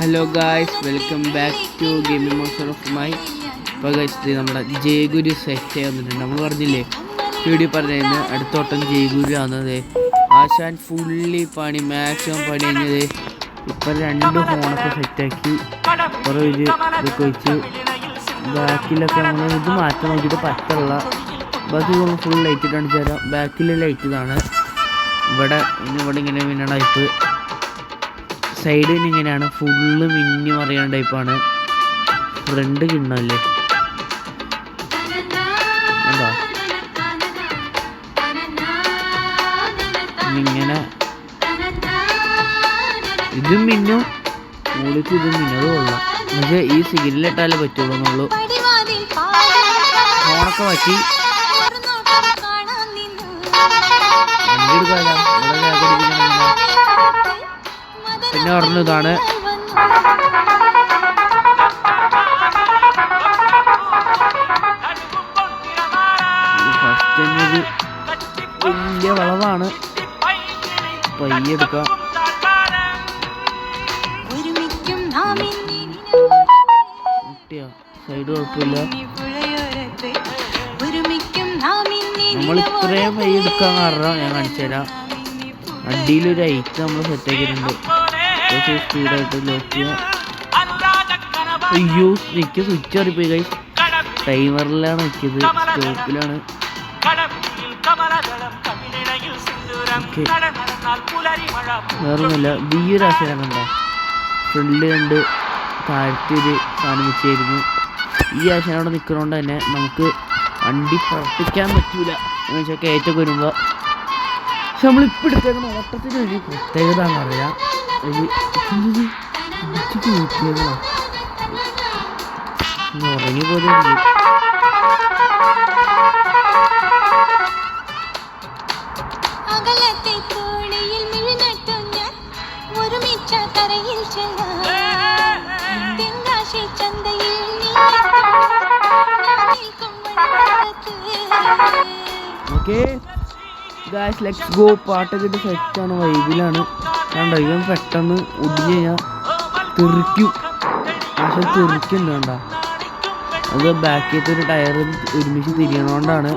Hello guys, welcome back to gaming master of my. ഇപ്പോൾ guys നമ്മുടെ Jayaguru set വന്നിട്ടുണ്ട്. നമ്മൾ പറഞ്ഞില്ലേ വീഡിയോ പറഞ്ഞിരുന്നു അടുത്തോട്ടം ജയഗുരു ആവുന്നത്. ആശാൻ ഫുള്ളി പണി മാക്സിമം പണി കഴിഞ്ഞത്. ഇപ്പം 2 ഫോണൊക്കെ സെറ്റാക്കി കുറേ ഇതൊക്കെ വെച്ച് ബാക്കിലൊക്കെ നമ്മൾ ഇത് മാറ്റം നോക്കിയിട്ട് പറ്റുള്ള ബാക്കി ഫുൾ ലൈറ്റ് ഇട്ടാണ് തരാം. ബാക്കിൽ ലൈറ്റ് ഇതാണ്. ഇവിടെ ഇങ്ങനെ പിന്നെ ടൈപ്പ് സൈഡിന് ഇങ്ങനെയാണ് ഫുള്ള് മിന്നി മറിയാൻ ടൈപ്പാണ്. ഫ്രണ്ട് കിണ്ണല്ലേ എന്താ ഇങ്ങനെ ഇതും മിന്നും മൂളിക്ക് ഇതും മിന്നത് കൊള്ളാം. പക്ഷേ ഈ സിഗ്നലിട്ടാലേ പറ്റുള്ളൂ എന്നുള്ളൂ. ഫോണൊക്കെ മാറ്റി വണ്ടി എടുക്കാമല്ലോ. പിന്നെ പറഞ്ഞു ഇതാണ് ഫസ്റ്റ് തന്നെ ഒരു വലിയ വളവാണ്. പയ്യെ എടുക്കാം. സൈഡ് കുഴപ്പമില്ല. നമ്മൾ ഇത്രയും പയ്യെ എടുക്കാൻ കാരണം ഞാൻ കാണിച്ചു തരാം. വണ്ടിയിലൊരു ഐറ്റ് നമ്മൾ സെറ്റാക്കിയിട്ടുണ്ട്. സ്പീഡായിട്ട് ലോക്ക് ചെയ്യാം. അയ്യോ എനിക്ക് സ്വിച്ച് അറിയിപ്പോയി ഗൈസ്. ടൈമറിലാണ് വെച്ചത്, സ്റ്റോപ്പിലാണ്. ഓക്കെ വേറൊന്നുമില്ല. ഈ ഒരു ആശയം കണ്ട ഫ്രണ്ടിൽ കണ്ട് താഴ്ത്തി ഒരു സാധനം വെച്ചായിരുന്നു. ഈ ആശയം അവിടെ നിൽക്കുന്നതുകൊണ്ട് തന്നെ നമുക്ക് വണ്ടി പ്രവർത്തിക്കാൻ പറ്റൂല എന്ന് വെച്ചാൽ കയറ്റൊക്കെ വരുമ്പോൾ. പക്ഷെ നമ്മളിപ്പോൾ എടുത്തേക്കുന്ന ഓട്ടത്തിന് ഒരു പ്രത്യേകത എന്ന് പറയാം. ഉറങ്ങി പോലെ ഓക്കെ ഗായ്സ് ലെറ്റ്സ് ഗോ. പാട്ടൊക്കെ ഇട്ട് സെറ്റാണ്, വൈബിലാണ്. കണ്ടോ ഇവൻ പെട്ടെന്ന് ഒടിഞ്ഞ് കഴിഞ്ഞാൽ തെറിക്കും. പക്ഷെ തെറിക്കുന്നുണ്ട് കണ്ട. അത് ബാക്കിയത്തെ ഒരു ടയർ ഒരുമിച്ച് തിരിയണോണ്ടാണ്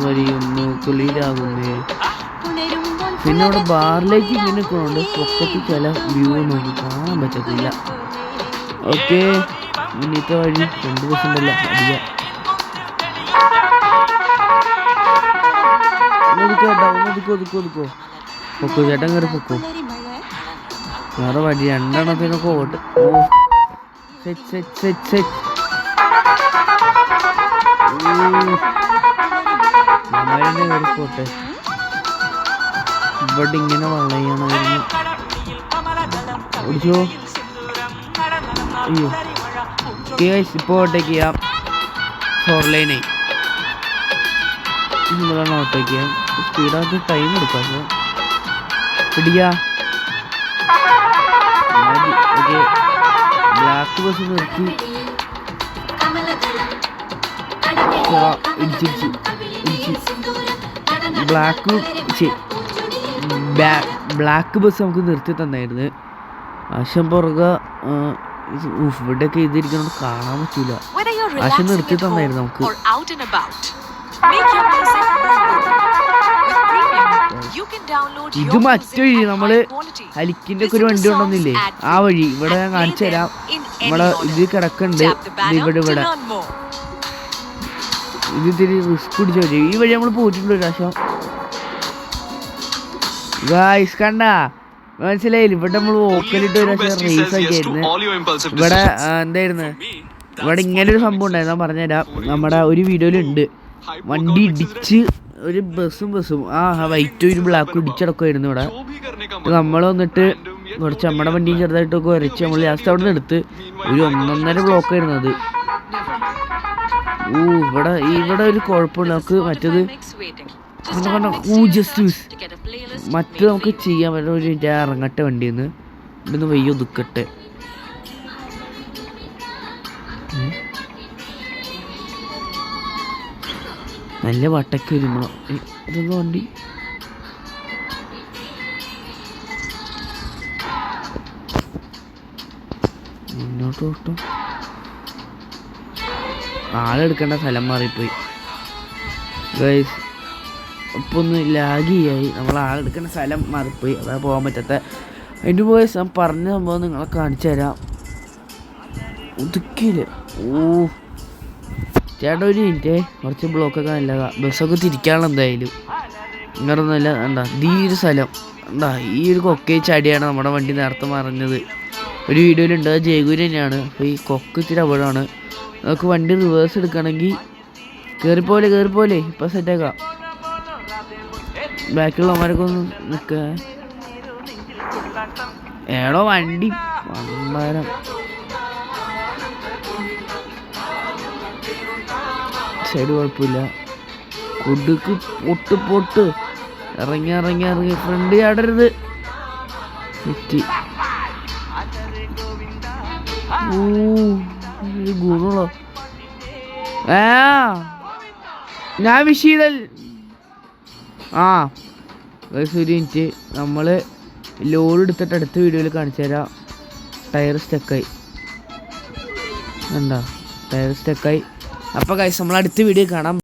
വരിയൊന്നു കുളിരാകുന്നേ. പിന്നെ അവിടെ ബാറിലേക്ക് ഇങ്ങനെ നിൽക്കണോണ്ട് പൊക്കത്തിൽ ചില വ്യൂ നോക്കി കാണാൻ പറ്റത്തില്ല. ഓക്കെ ഇന്നത്തെ വഴി 2 ദിവസം ഉണ്ടല്ല അടിക്കാം. പൊക്കോ ചേട്ടൻ കയറി പൊക്കോ. വേറെ വഴി 2 എണ്ണത്തിനൊക്കെ ഓട്ട്. ഓ സെറ്റ് നമ്മളിനെ കയറി പോട്ടെ. ഇവിടെ ഇങ്ങനെ വളയാണ് ഓടിച്ചോ. അയ്യോ ഇപ്പോൾ ഓട്ടേക്ക് ചെയ്യാം. 4 ലൈനായി നമ്മളാണ് ഓട്ടോക്ക് ചെയ്യാം. സ്പീഡാക്കി ടൈം എടുക്കാം. അപ്പോൾ പിടിക്കുക. ഓക്കെ ബ്ലാക്ക് ബസ് നിർത്തി ഇടിച്ചിടിച്ച് ബ്ലാക്ക് ബസ് നമുക്ക് നിർത്തി തന്നായിരുന്നു. ആശം പുറകെ ഇവിടെയൊക്കെ ഇതിരിക്കണോണ്ട് കാണാൻ പറ്റൂല. ആശം നിർത്തി തന്നായിരുന്നു നമുക്ക്. ഇത് മറ്റൊഴി നമ്മള് ഹലിക്കിന്റെ ഒക്കെ ഒരു വണ്ടി ഉണ്ടെന്നില്ലേ, ആ വഴി ഇവിടെ ഞാൻ കാണിച്ചു തരാം. നമ്മുടെ ഇത് കിടക്കുന്നുണ്ട് ഇവിടെ ഇത് ഇത്തിരി റിസ്ക് പിടിച്ച വഴി. ഈ വഴി നമ്മൾ പോയിട്ടുണ്ട് ഒരു പ്രാവശ്യം ഗായ്സ്. കണ്ട മനസ്സിലായില്ല. ഇവിടെ നമ്മൾ വോക്കലിട്ട് ഒരു പ്രാവശ്യം റേസ് ആക്കിയായിരുന്നു. ഇവിടെ എന്തായിരുന്നു, ഇവിടെ ഇങ്ങനെ ഒരു സംഭവം ഉണ്ടായിരുന്നു. ഞാൻ പറഞ്ഞുതരാം. നമ്മുടെ ഒരു വീഡിയോയിലുണ്ട്. വണ്ടി ഇടിച്ച് ഒരു ബസ്സും ആ വൈറ്റും ഒരു ബ്ലാക്കും ഇടിച്ചടക്കുമായിരുന്നു ഇവിടെ. നമ്മൾ വന്നിട്ട് കുറച്ച് നമ്മുടെ വണ്ടിയും ചെറുതായിട്ടൊക്കെ വരച്ച് നമ്മൾ ലാസ്റ്റ് അവിടെ നിന്ന് എടുത്ത് ഒരു 1.5 ബ്ലോക്കായിരുന്നു അത്. ഇവിടെ ഒരു കുഴപ്പമില്ല. നമുക്ക് മറ്റേത് മറ്റേത് നമുക്ക് ചെയ്യാൻ പറ്റുന്ന ഒരു ഇറങ്ങട്ടെ വണ്ടിയിൽ നിന്ന്. ഇവിടുന്ന് വയ്യ ഒതുക്കട്ടെ. നല്ല വട്ടയ്ക്ക് വരുമ്പോൾ ഇതൊന്നും വണ്ടി മുന്നോട്ട് ഓട്ടം. ആളെടുക്കേണ്ട സ്ഥലം മാറിപ്പോയി ഗൈസ്. അപ്പോൾ ഒന്ന് ലാഗിയായി, നമ്മൾ ആളെടുക്കേണ്ട സ്ഥലം മാറിപ്പോയി, അതാ പോകാൻ പറ്റാത്ത. അതിൻ്റെ ബോയ്സ് ഞാൻ പറഞ്ഞ സംഭവം നിങ്ങളെ കാണിച്ചു തരാം. ഒതുക്കിയില്ല. ഓ ചേട്ടാ ഒരു മിനിറ്റ്, കുറച്ച് ബ്ലോക്കൊക്കെ നല്ലതാ, ബസ്സൊക്കെ തിരിക്കാനുള്ള എന്തായാലും. ഇങ്ങനൊന്നുമല്ല. എന്താ ഈ ഒരു സ്ഥലം എന്താ, ഈ ഒരു കൊക്കെ ചടിയാണ് നമ്മുടെ വണ്ടി നേരത്തെ മറിഞ്ഞത്. ഒരു വീഡിയോയിലുണ്ട്, അത് ജയഗുരു തന്നെയാണ്. അപ്പോൾ ഈ കൊക്ക് ഇത്തിരി അപകടമാണ്. നമുക്ക് വണ്ടി റിവേഴ്സ് എടുക്കണമെങ്കിൽ കയറിപ്പോലെ ഇപ്പം സെറ്റാക്കാം. ബാക്കിയുള്ളവന്മാരൊക്കെ ഒന്ന് നിൽക്കുക. ഏടോ വണ്ടി വമ്പാരം. സൈഡ് കുഴപ്പമില്ല. കുടുക്ക് പൊട്ട് ഇറങ്ങി ഫ്രണ്ട് ചാടരുത്. തെറ്റി. ഗുണോ ഞാൻ വിഷ് ചെയ്തൽ. ഒരു മിനിറ്റ്, നമ്മൾ ലോഡ് എടുത്തിട്ട് അടുത്ത വീഡിയോയിൽ കാണിച്ചു തരാം. ടയർ സ്റ്റക്കായി. എന്താ ടയർ സ്റ്റക്കായി. അപ്പോൾ ഗൈസ് നമ്മൾ അടുത്ത വീഡിയോ കാണാം.